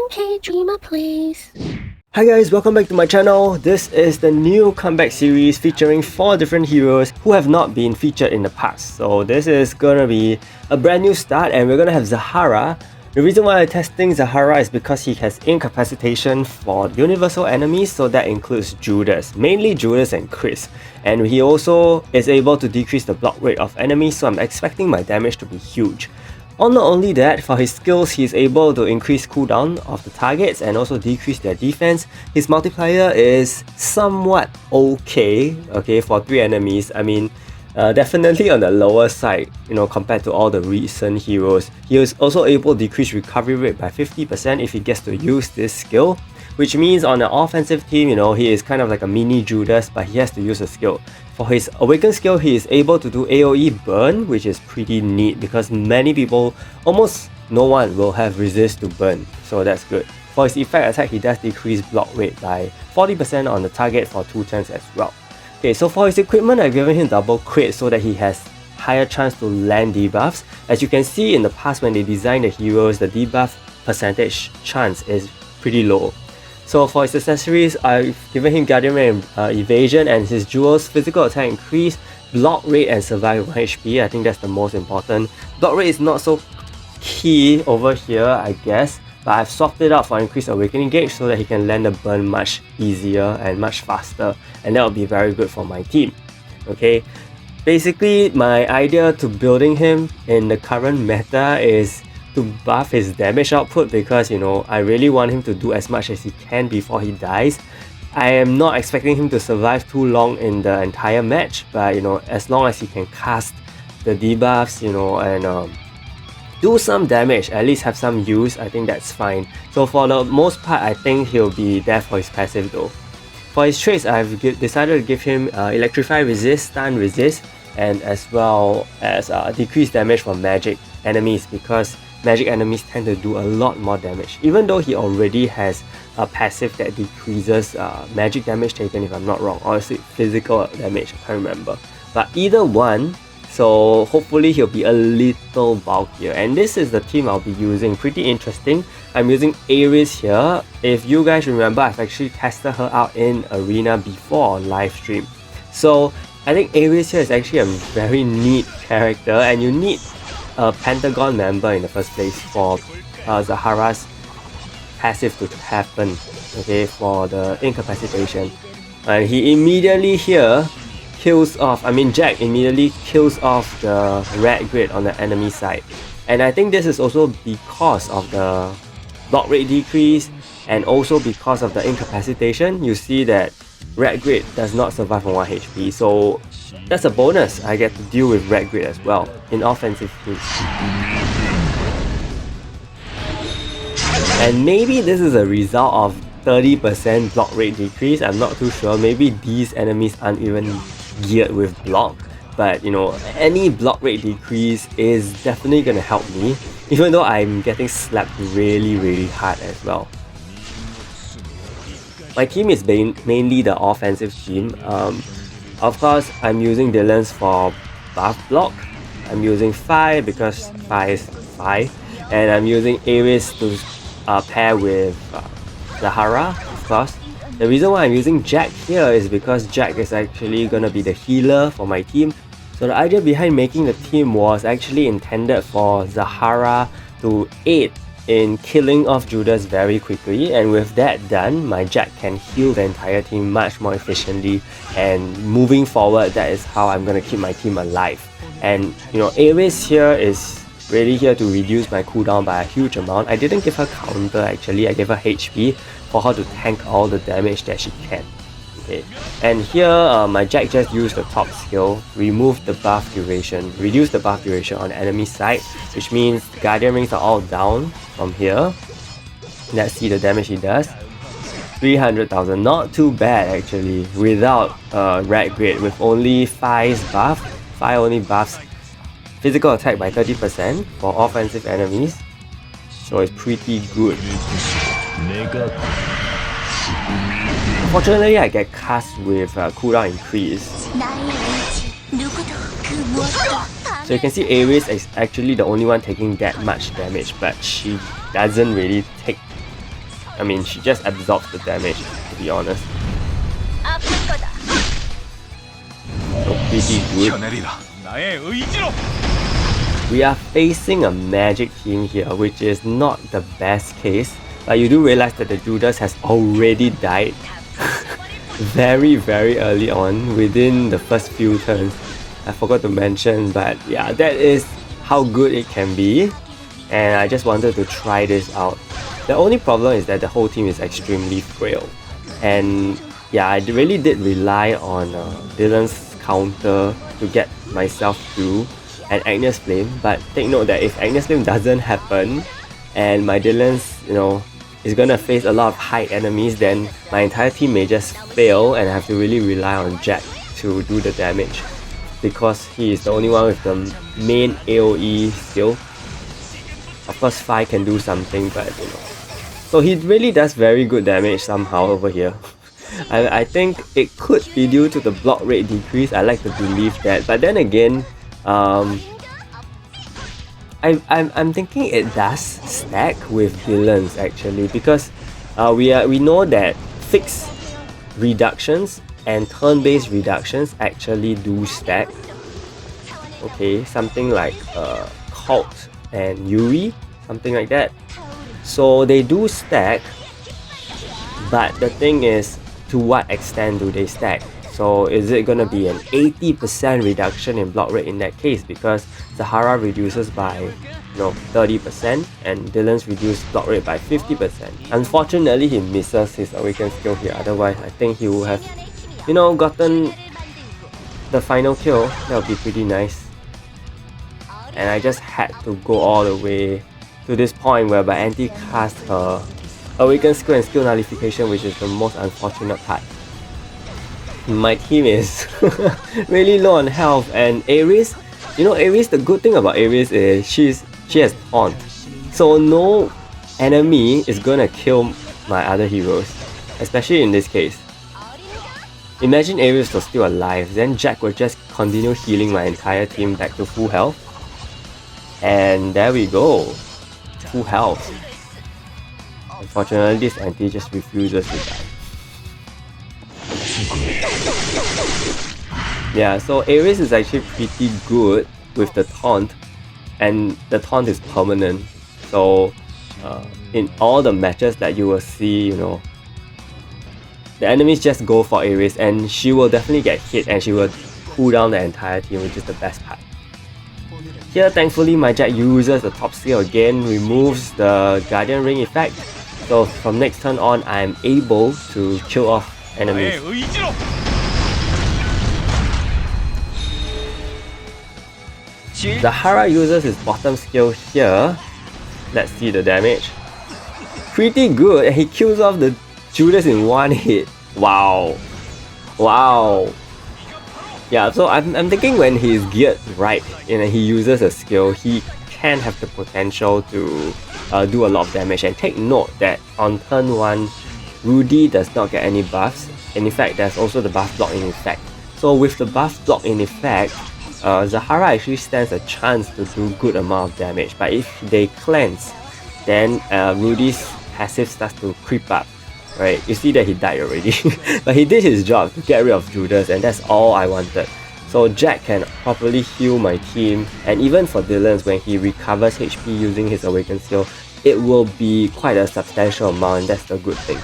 Okay, dreamer, please. Hi guys, welcome back to my channel. This is the new comeback series featuring 4 different heroes who have not been featured in the past. So this is gonna be a brand new start and we're gonna have Zahara. The reason why I'm testing Zahara is because he has incapacitation for universal enemies, so that includes Judas, mainly Judas and Chris. And he also is able to decrease the block rate of enemies, so I'm expecting my damage to be huge. Not only that, for his skills, he is able to increase cooldown of the targets and also decrease their defense. His multiplier is somewhat okay, for 3 enemies. I mean, definitely on the lower side, compared to all the recent heroes. He is also able to decrease recovery rate by 50% if he gets to use this skill, which means on the offensive team, he is kind of like a mini Judas, but he has to use a skill. For his Awaken skill, he is able to do AoE burn, which is pretty neat because many people, almost no one, will have resist to burn, so that's good. For his effect attack, he does decrease block rate by 40% on the target for 2 turns as well. Okay, so for his equipment, I've given him double crit so that he has higher chance to land debuffs. As you can see in the past when they designed the heroes, the debuff percentage chance is pretty low. So for his accessories, I've given him Guardian Ray and Evasion, and his jewels, physical attack increase, block rate and survive 1 HP. I think that's the most important. Block rate is not so key over here, I guess, but I've swapped it out for increased awakening gauge so that he can land the burn much easier and much faster, and that will be very good for my team. Okay, basically my idea to building him in the current meta is to buff his damage output because I really want him to do as much as he can before he dies. I am not expecting him to survive too long in the entire match, but as long as he can cast the debuffs, and do some damage, at least have some use, I think that's fine. So for the most part, I think he'll be there for his passive though. For his traits, I've decided to give him Electrify Resist, Stun Resist, and as well as decreased damage from magic enemies because magic enemies tend to do a lot more damage. Even though he already has a passive that decreases magic damage taken, if I'm not wrong, or is it physical damage, I can't remember. But either one, so hopefully he'll be a little bulkier. And this is the team I'll be using, pretty interesting. I'm using Aris here. If you guys remember, I've actually tested her out in Arena before on live stream. So I think Aris here is actually a very neat character, and you need a Pentagon member in the first place for Zahara's passive to happen, for the incapacitation. And he immediately here kills off, Jack immediately kills off the red grid on the enemy side. And I think this is also because of the block rate decrease and also because of the incapacitation. You see that red grid does not survive on 1 HP, so that's a bonus. I get to deal with red grid as well in offensive teams. And maybe this is a result of 30% block rate decrease, I'm not too sure. Maybe these enemies aren't even geared with block, but any block rate decrease is definitely gonna help me, even though I'm getting slapped really hard as well. My team is mainly the offensive team. Of course, I'm using Dellons for buff block. I'm using Phi because Phi is Phi, and I'm using Aris to pair with Zahara, of course. The reason why I'm using Jack here is because Jack is actually gonna be the healer for my team. So the idea behind making the team was actually intended for Zahara to aid in killing off Judas very quickly, and with that done, my Jack can heal the entire team much more efficiently, and moving forward, that is how I'm gonna keep my team alive. And Aris here is really here to reduce my cooldown by a huge amount. I didn't give her counter actually, I gave her HP for her to tank all the damage that she can. Okay, and here my Jack just used the top skill, remove the buff duration, reduce the buff duration on the enemy side, which means the Guardian Rings are all down from here. Let's see the damage he does. 300,000, not too bad actually, without red grid, with only Phi's buff. Phi only buffs physical attack by 30% for offensive enemies, so it's pretty good. Unfortunately, I get cast with cooldown increase. So you can see Aris is actually the only one taking that much damage, but she doesn't really take I mean, she just absorbs the damage, to be honest. So pretty good. We are facing a magic team here, which is not the best case. But you do realize that the Judas has already died very early on, within the first few turns. I forgot to mention, but yeah, that is how good it can be. And I just wanted to try this out. The only problem is that the whole team is extremely frail. And yeah, I really did rely on Dellons' counter to get myself through an Agnes Flame, but take note that if Agnes Flame doesn't happen and my Dellons, is gonna face a lot of high enemies, then my entire team may just fail and I have to really rely on Jack to do the damage, because he is the only one with the main AoE skill. Of course, Fi can do something, but so he really does very good damage somehow over here. I think it could be due to the block rate decrease. I like to believe that, but then again, I'm thinking it does stack with Dellons actually, because we know that fixed reductions and turn-based reductions actually do stack. Okay, something like Cult and Yuri, something like that. So they do stack, but the thing is, to what extent do they stack? So is it gonna be an 80% reduction in block rate in that case, because Zahara reduces by 30% and Dellons reduce block rate by 50%. Unfortunately, he misses his awaken skill here, otherwise I think he would have gotten the final kill. That would be pretty nice. And I just had to go all the way to this point whereby Anti cast her awaken skill and skill nullification, which is the most unfortunate part. My team is really low on health, and Aris, Aris, the good thing about Aris is she has taunt, so no enemy is gonna kill my other heroes, especially in this case. Imagine Aris was still alive, then Jack would just continue healing my entire team back to full health, and there we go, full health. Unfortunately, this anti just refuses to die. Yeah, so Aris is actually pretty good with the taunt, and the taunt is permanent. So in all the matches that you will see, the enemies just go for Aris and she will definitely get hit and she will cool down the entire team, which is the best part. Here, thankfully, my Jack uses the top skill again, removes the Guardian Ring effect. So from next turn on, I am able to kill off enemies. Zahara uses his bottom skill here. Let's see the damage. Pretty good, and he kills off the Judas in one hit. Wow. Wow. Yeah, so I'm thinking when he's geared right and he uses a skill, he can have the potential to do a lot of damage. And take note that on turn 1, Rudy does not get any buffs, and in fact there's also the buff block in effect. So with the buff block in effect, Zahara actually stands a chance to do good amount of damage. But if they cleanse, then Rudy's passive starts to creep up. Right, you see that he died already, but he did his job to get rid of Judas, and that's all I wanted. So Jack can properly heal my team, and even for Dellons, when he recovers HP using his awakened skill, it will be quite a substantial amount, and that's the good thing.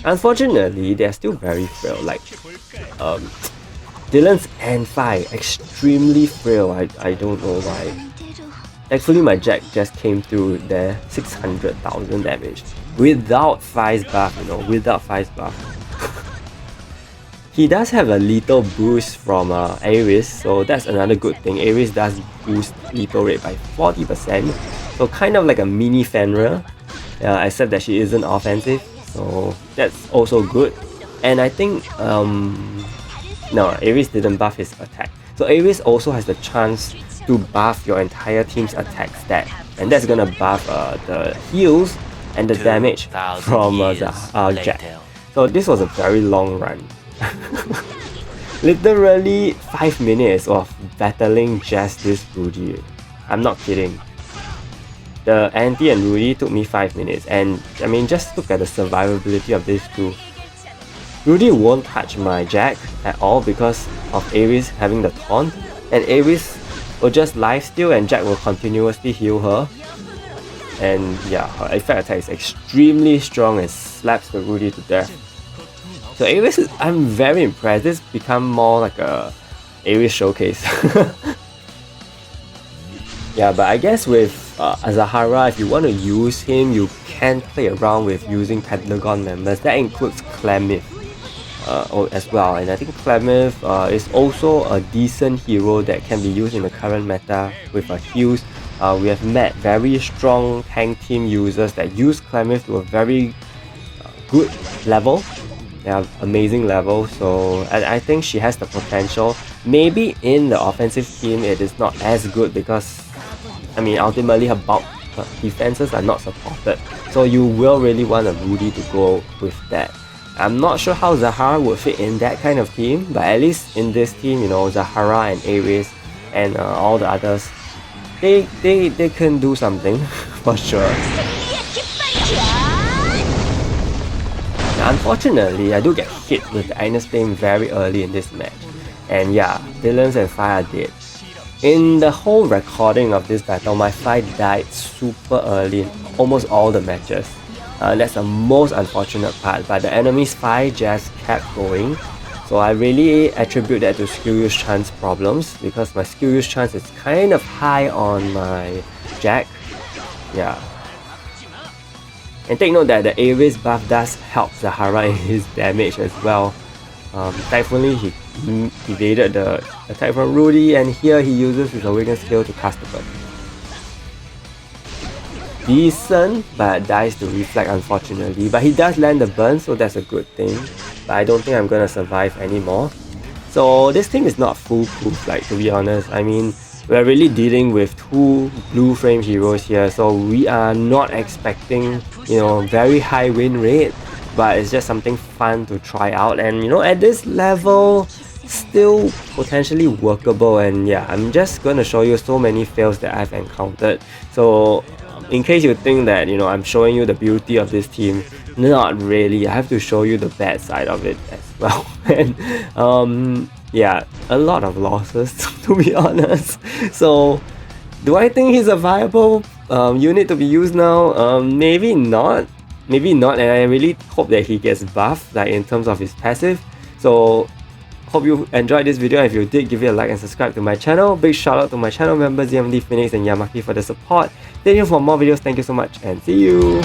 Unfortunately, they're still very frail, like Dellons and Fi, extremely frail. I don't know why. Thankfully, my Jack just came through there, 600,000 damage. Without Fi's buff, without Fi's buff. He does have a lethal boost from Aris, so that's another good thing. Aris does boost lethal rate by 40%, so kind of like a mini Fenrir, except that she isn't offensive, so that's also good. And I think, no, Aris didn't buff his attack. So Aris also has the chance to buff your entire team's attack stat, and that's gonna buff the heals and the damage from Jack. So this was a very long run. Literally 5 minutes of battling just this Rudy. I'm not kidding. The Anti and Rudy took me 5 minutes, and I mean, just look at the survivability of these two. Rudy won't touch my Jack at all because of Aris having the taunt, and Aris will just lifesteal and Jack will continuously heal her. And yeah, her effect attack is extremely strong and slaps the Rudy to death. So Aris, I'm very impressed. This become more like a Aris showcase. Yeah, but I guess with Zahara, if you want to use him, you can play around with using Pentagon members. That includes Clemith as well. And I think Clemith is also a decent hero that can be used in the current meta with heals. We have met very strong tank team users that use Clemith to a very good level. They have amazing level, so I think she has the potential. Maybe in the offensive team it is not as good because, I mean, ultimately her bulk defenses are not supported. So you will really want a Rudy to go with that. I'm not sure how Zahara would fit in that kind of team, but at least in this team, you know, Zahara and Aris and all the others, they can do something for sure. Unfortunately, I do get hit with the Agnes Flame very early in this match. And yeah, Dellons and Fire are dead. In the whole recording of this battle, my Fire died super early in almost all the matches. That's the most unfortunate part, but the enemy's Fire just kept going. So I really attribute that to skill use chance problems because my skill use chance is kind of high on my Jack. Yeah. And take note that the Aris buff does help Zahara in his damage as well. Thankfully, he evaded the attack from Rudy, and here he uses his awaken skill to cast the burn. Decent, but dies to reflect unfortunately. But he does land the burn, so that's a good thing. But I don't think I'm gonna survive anymore. So this team is not foolproof, like, to be honest. I mean, we're really dealing with two blue frame heroes here, so we are not expecting, you know, very high win rate, but it's just something fun to try out. And you know, at this level, still potentially workable. And yeah, I'm just gonna show you so many fails that I've encountered. So in case you think that, you know, I'm showing you the beauty of this team, not really. I have to show you the bad side of it as well. And yeah, a lot of losses to be honest. So do I think he's a viable unit to be used now? Maybe not, and I really hope that he gets buffed, like in terms of his passive. So hope you enjoyed this video. If you did, give it a like and subscribe to my channel. Big shout out to my channel members ZMD, Phoenix and Yamaki for the support. Stay tuned for more videos. Thank you so much and see you.